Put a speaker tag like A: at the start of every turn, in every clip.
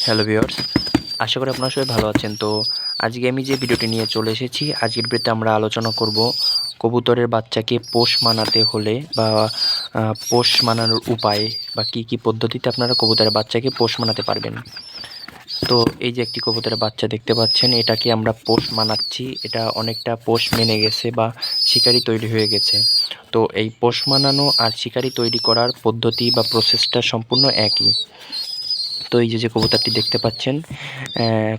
A: Hello viewers, আশা করি আপনারা সবাই ভালো আছেন। তো আজকে আমি যে ভিডিওটি নিয়ে চলে এসেছি, আজকের ভিডিওতে আমরা আলোচনা করব কবুতরের বাচ্চাকে পোষ মানাতে হলে বা পোষ মানানোর উপায় বা কি পদ্ধতিতে আপনারা কবুতরের বাচ্চাকে পোষ মানাতে পারবেন। তো এই যে একটি কবুতরের বাচ্চা দেখতে পাচ্ছেন, এটাকে আমরা পোষ মানাচ্ছি। এটা অনেকটা পোষ মেনে গেছে বা শিকারি তৈরি হয়ে গেছে। তো এই পোষ মানানো আর শিকারি তৈরি করার পদ্ধতি বা প্রসেসটা সম্পূর্ণ একই। তো এই যে কবুতরটি দেখতে পাচ্ছেন,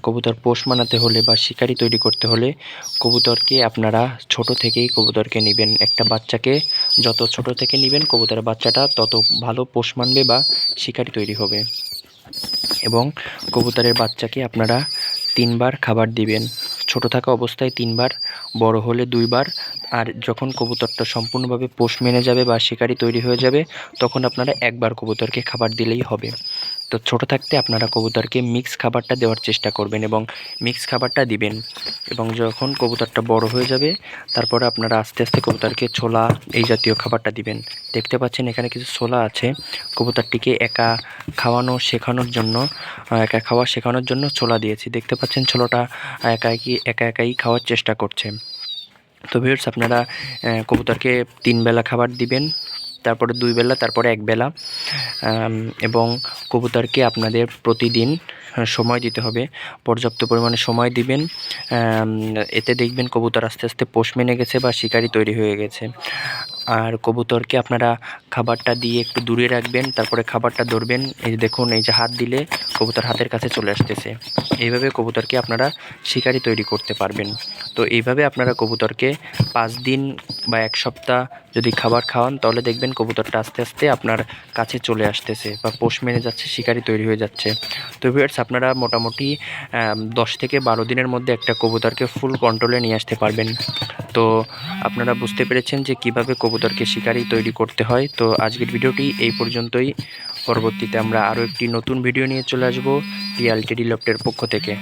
A: কবুতর পোষ মানাতে হলে বা শিকারি তৈরি করতে হলে কবুতরকে আপনারা ছোট থেকেই কবুতরকে নেবেন। একটা বাচ্চাকে যত ছোট থেকে নেবেন কবুতরের বাচ্চাটা তত ভালো পোষ মানবে বা শিকারি তৈরি হবে। এবং কবুতরের বাচ্চাকে আপনারা 3 বার খাবার দিবেন। ছোট থাকা অবস্থায় 3 বার, বড় হলে 2 বার। আর যখন কবুতরটা সম্পূর্ণভাবে পোষ মেনে যাবে বা শিকারি তৈরি হয়ে যাবে তখন আপনারা একবার কবুতরকে খাবার দিলেই হবে। তো ছোট থাকতে আপনারা কবুতরকে মিক্স খাবারটা দেওয়ার চেষ্টা করবেন এবং মিক্স খাবারটা দিবেন। এবং যখন কবুতরটা বড় হয়ে যাবে তারপরে আপনারা আস্তে আস্তে কবুতরকে ছোলা এই জাতীয় খাবারটা দিবেন। দেখতে পাচ্ছেন এখানে কিছু ছোলা আছে। কবুতরটিকে একা শেখানোর জন্য একা খাওয়া শেখানোর জন্য ছোলা দিয়েছি। দেখতে পাচ্ছেন ছোলাটা একা একাই খাওয়ার চেষ্টা করছে। তো ভিউয়ার্স, আপনারা কবুতরকে 3 বেলা খাবার দিবেন, তারপরে 2 বেলা, তারপরে 1 বেলা। এবং কবুতরকে আপনাদের প্রতিদিন সময় দিতে হবে, পর্যাপ্ত পরিমাণে সময় দিবেন। এতে দেখবেন কবুতর আস্তে আস্তে পোষ মেনে গেছে বা শিকারি তৈরি হয়ে গেছে। আর কবুতরকে আপনারা খাবারটা দিয়ে একটু দূরে রাখবেন, তারপরে খাবারটা ধরবেন। এই যে দেখুন, এই যে হাত দিলে কবুতর হাতের কাছে চলে আসতেছে। এইভাবে কবুতরকে আপনারা শিকারি তৈরি করতে পারবেন। তো এইভাবে আপনারা কবুতরকে 5 দিন বা 1 সপ্তাহ যদি খাবার খাওয়ান তাহলে দেখবেন কবুতরটা আস্তে আস্তে আপনার কাছে চলে আসতেছে বা পোষ মেনে যাচ্ছে, শিকারি তৈরি হয়ে যাচ্ছে। তো ভিউয়ার্স, আপনারা মোটামুটি 10 থেকে 12 দিনের মধ্যে একটা কবুতরকে ফুল কন্ট্রোলে নিয়ে আসতে পারবেন। তো আপনারা বুঝতে পেরেছেন যে কিভাবে কবুতরকে শিকারি তৈরি করতে হয়। তো আজকের ভিডিওটি এই পর্যন্তই। পরবর্তীতে আমরা আরও একটি নতুন ভিডিও নিয়ে চলে আসবো টিএলটিডি লফটের পক্ষ থেকে।